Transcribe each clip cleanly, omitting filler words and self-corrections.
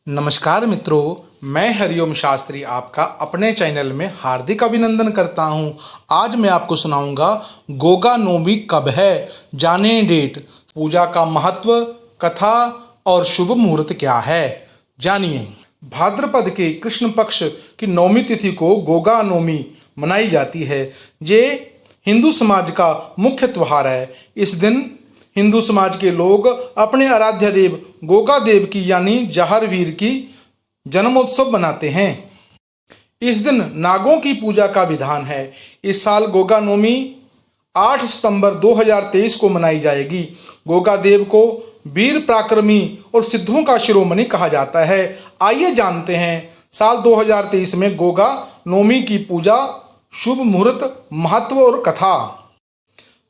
नमस्कार मित्रों, मैं हरिओम शास्त्री आपका अपने चैनल में हार्दिक अभिनंदन करता हूं। आज मैं आपको सुनाऊंगा गोगा नवमी कब है, जाने डेट, पूजा का महत्व, कथा और शुभ मुहूर्त क्या है, जानिए। भाद्रपद के कृष्ण पक्ष की नवमी तिथि को गोगा नवमी मनाई जाती है। ये हिंदू समाज का मुख्य त्योहार है। इस दिन हिंदू समाज के लोग अपने आराध्य देव गोगा देव की यानी जाहर वीर की जन्मोत्सव मनाते हैं। इस दिन नागों की पूजा का विधान है। इस साल गोगा नवमी 8 सितंबर 2023 को मनाई जाएगी। गोगा देव को वीर पराक्रमी और सिद्धों का शिरोमणि कहा जाता है। आइए जानते हैं साल 2023 में गोगा नवमी की पूजा, शुभ मुहूर्त, महत्व और कथा।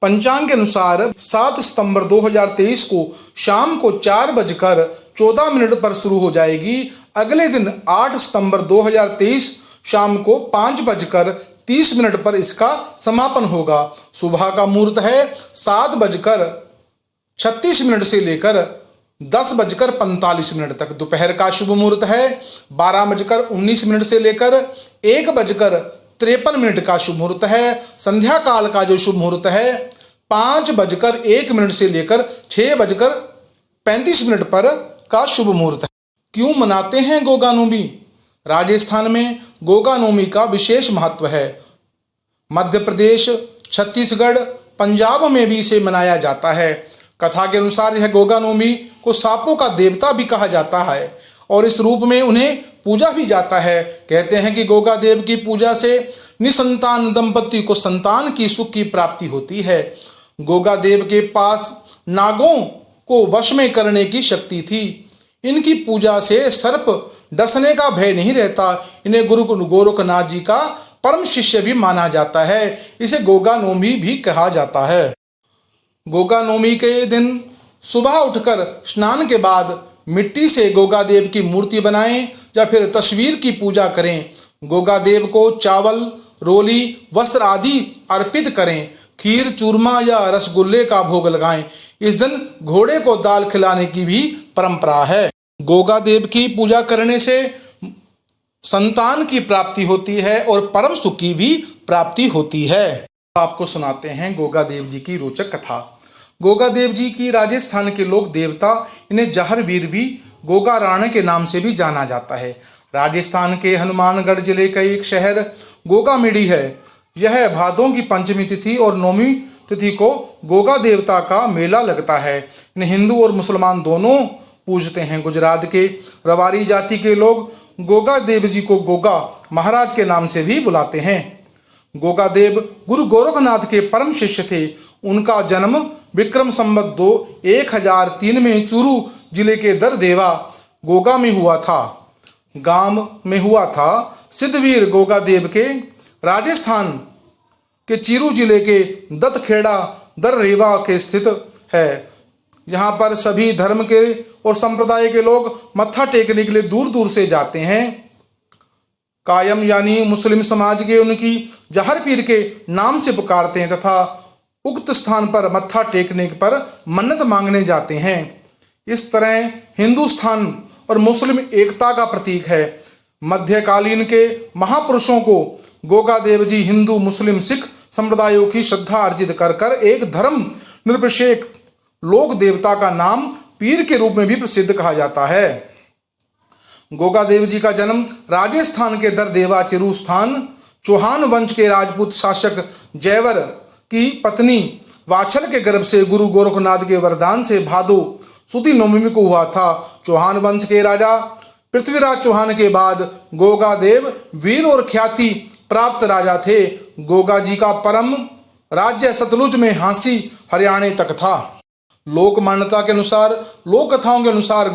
पंचांग के अनुसार 7 सितंबर 2023 को शाम को 4:14 पर शुरू हो जाएगी। अगले दिन 8 सितंबर 2023 शाम को 5:30 पर इसका समापन होगा। सुबह का मुहूर्त है 7:36 से लेकर 10:45 तक। दोपहर का शुभ मुहूर्त है 12:19 से लेकर 1:53 का शुभ मुहूर्त है। संध्या काल का जो शुभ मुहूर्त है 5:01 से लेकर 6:35 पर का शुभ मुहूर्त है। क्यों मनाते हैं गोगा नवमी? राजस्थान में गोगा नवमी का विशेष महत्व है। मध्य प्रदेश, छत्तीसगढ़, पंजाब में भी इसे मनाया जाता है। कथा के अनुसार यह गोगा नवमी को सांपों का देवता भी कहा जाता है और इस रूप में उन्हें पूजा भी जाता है। कहते हैं कि गोगा देव की पूजा से निसंतान दंपति को संतान की सुख की प्राप्ति होती है। गोगा देव के पास नागों को वश में करने की शक्ति थी। इनकी पूजा से सर्प डसने का भय नहीं रहता। इन्हें गुरु गोरखनाथ जी का परम शिष्य भी माना जाता है। इसे गोगा नवमी भी कहा जाता है। गोगा नवमी के दिन सुबह उठकर स्नान के बाद मिट्टी से गोगा देव की मूर्ति बनाएं या फिर तस्वीर की पूजा करें। गोगा देव को चावल, रोली, वस्त्र आदि अर्पित करें। खीर, चूरमा या रसगुल्ले का भोग लगाएं। इस दिन घोड़े को दाल खिलाने की भी परंपरा है। गोगा देव की पूजा करने से संतान की प्राप्ति होती है और परम सुख की भी प्राप्ति होती है। आपको सुनाते हैं गोगा देव जी की रोचक कथा। गोगा देव जी की राजस्थान के लोक देवता, इन्हें जाहर वीर भी गोगा राणे के नाम से भी जाना जाता है। राजस्थान के हनुमानगढ़ जिले का एक शहर गोगामेडी है। यह भादों की पंचमी तिथि और नौवीं तिथि को गोगा देवता का मेला लगता है। इन्हें हिंदू और मुसलमान दोनों पूजते हैं। गुजरात के रवारी जाति के लोग गोगा देव जी को गोगा महाराज के नाम से भी बुलाते हैं। गोगा देव गुरु गोरखनाथ के परम शिष्य थे। उनका जन्म विक्रम संवत 1003 में चूरू जिले के दरदेवा गोगा में हुआ था। गांव में हुआ था। सिद्धवीर गोगा देव के राजस्थान के चीरू जिले के दत्तखेड़ा दररेवा के स्थित है। यहाँ पर सभी धर्म के और संप्रदाय के लोग मत्था टेकने के लिए दूर दूर से जाते हैं। कायम यानी मुस्लिम समाज के उनकी जाहर पीर के नाम से पुकारते हैं तथा उक्त स्थान पर मत्था टेकने पर मन्नत मांगने जाते हैं। इस तरह हिंदुस्तान और मुस्लिम एकता का प्रतीक है। मध्यकालीन के महापुरुषों को गोगा देव जी हिंदू, मुस्लिम, सिख संप्रदायों की श्रद्धा अर्जित कर कर एक धर्म निरपेक्ष लोक देवता का नाम पीर के रूप में भी प्रसिद्ध कहा जाता है। गोगा देव जी का जन्म राजस्थान के दरदेवा चिरू स्थान चौहान वंश के राजपूत शासक जयवर की पत्नी वाछल के गर्भ से गुरु गोरखनाथ के वरदान से भादो सुदी नवमी को हुआ था। चौहान वंश के राजा पृथ्वीराज चौहान के बाद गोगा देव वीर और ख्याति प्राप्त राजा थे। गोगा जी का परम राज्य सतलुज में हांसी हरियाणा तक था। लोक मान्यता के अनुसार, लोक कथाओं के अनुसार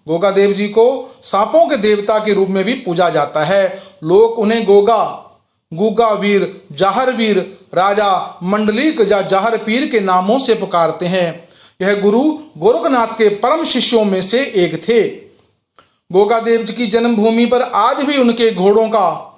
गोगा देव जी को सांपों के देवता के रूप में भी पूजा जाता है। लोग उन्हें गोगा, गुगा वीर, जाहर वीर, राजा मंडलिक या जाहर पीर के नामों से पुकारते हैं। यह गुरु गोरखनाथ के परम शिष्यों में से एक थे। गोगा देव जी की जन्मभूमि पर आज भी उनके घोड़ों का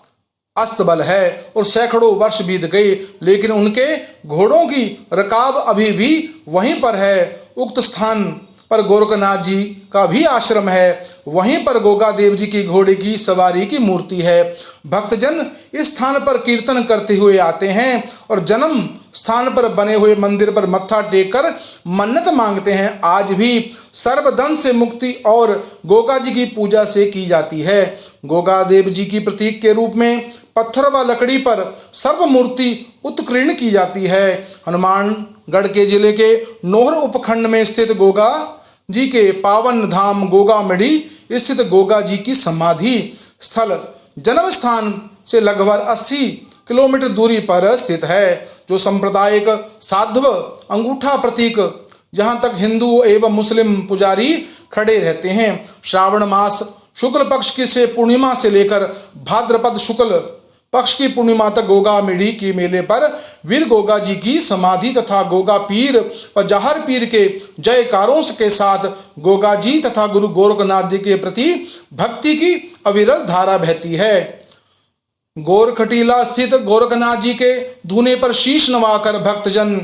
अस्तबल है और सैकड़ों वर्ष बीत गए, लेकिन उनके घोड़ों की रकाब अभी भी वहीं पर है। उक्त स्थान पर गोरखनाथ जी का भी आश्रम है। वहीं पर गोगा देव जी की घोड़े की सवारी की मूर्ति है। भक्तजन इस स्थान पर कीर्तन करते हुए आते हैं और जन्म स्थान पर बने हुए मंदिर पर मत्था टेक कर मन्नत मांगते हैं। आज भी सर्वदंश से मुक्ति और गोगा जी की पूजा से की जाती है। गोगा देव जी की प्रतीक के रूप में पत्थर व लकड़ी पर सर्व मूर्ति उत्कीर्ण की जाती है। हनुमानगढ़ के जिले के नोहर उपखंड में स्थित गोगा जी के पावन धाम गोगामढ़ी स्थित गोगा जी की समाधि स्थल जन्म स्थान से लगभग 80 किलोमीटर दूरी पर स्थित है, जो सांप्रदायिक साधव अंगूठा प्रतीक जहां तक हिंदू एवं मुस्लिम पुजारी खड़े रहते हैं। श्रावण मास शुक्ल पक्ष की से पूर्णिमा से लेकर भाद्रपद शुक्ल पक्ष की पूर्णिमा तक गोगामढ़ी के मेले पर वीर गोगा जी की समाधि तथा गोगा पीर व जहर पीर के जयकारों के साथ गोगा जी तथा गुरु गोरखनाथ जी के प्रति भक्ति की अविरल धारा बहती है। गोरखटीला स्थित गोरखनाथ जी के धूने पर शीश नवाकर भक्तजन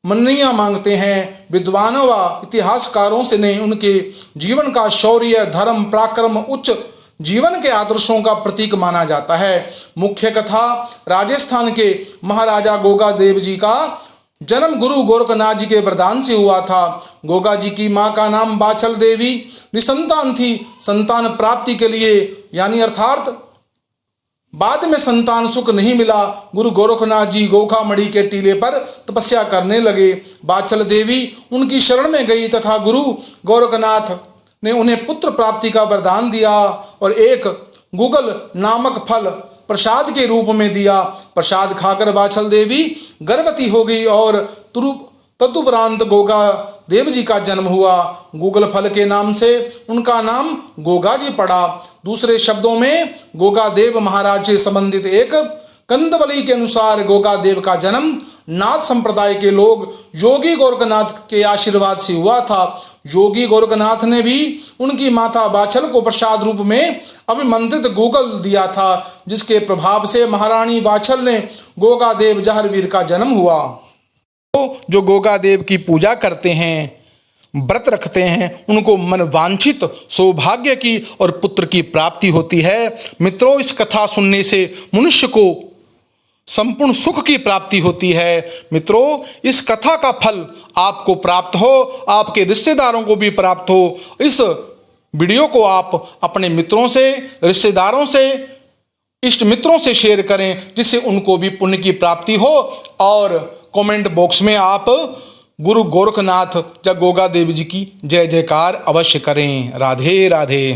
मन्नियां मांगते हैं। विद्वानों व इतिहासकारों से ने उनके जीवन का शौर्य, धर्म, पराक्रम, उच्च जीवन के आदर्शों का प्रतीक माना जाता है। मुख्य कथा राजस्थान के महाराजा गोगा देव जी का जन्म गुरु गोरखनाथ जी के वरदान से हुआ था। गोगा जी की मां का नाम बाछल देवी निसंतान थी। संतान प्राप्ति के लिए यानी अर्थात बाद में संतान सुख नहीं मिला, गुरु गोरखनाथ जी गोगामढ़ी के टीले पर तपस्या करने लगे। बाछल देवी उनकी शरण में गई तथा गुरु गोरखनाथ ने उन्हें पुत्र प्राप्ति का वरदान दिया और एक गुगल नामक फल प्रसाद के रूप में दिया। प्रसाद खाकर बाछल देवी गर्भवती हो गई और तदुपरांत गोगा देव जी का जन्म हुआ। गुगल फल के नाम से उनका नाम गोगा जी पड़ा। दूसरे शब्दों में गोगा देव महाराज से संबंधित एक कंदबली के अनुसार गोगा देव का जन्म नाथ संप्रदाय के लोग योगी गोरखनाथ के आशीर्वाद से हुआ था। योगी गोरखनाथ ने भी उनकी माता बाछल को प्रसाद रूप में अभिमंत्रित गुगल दिया था, जिसके प्रभाव से महारानी बाछल ने गोगा देव जहरवीर का जन्म हुआ। तो जो गोगा देव की पूजा करते हैं, व्रत रखते हैं, उनको मनवांछित सौभाग्य की और पुत्र की प्राप्ति होती है। मित्रों, इस कथा सुनने से मनुष्य को संपूर्ण सुख की प्राप्ति होती है। मित्रों, इस कथा का फल आपको प्राप्त हो, आपके रिश्तेदारों को भी प्राप्त हो। इस वीडियो को आप अपने मित्रों से, रिश्तेदारों से, इष्ट मित्रों से शेयर करें, जिससे उनको भी पुण्य की प्राप्ति हो। और कमेंट बॉक्स में आप गुरु गोरखनाथ या गोगा देव जी की जय जयकार अवश्य करें। राधे राधे।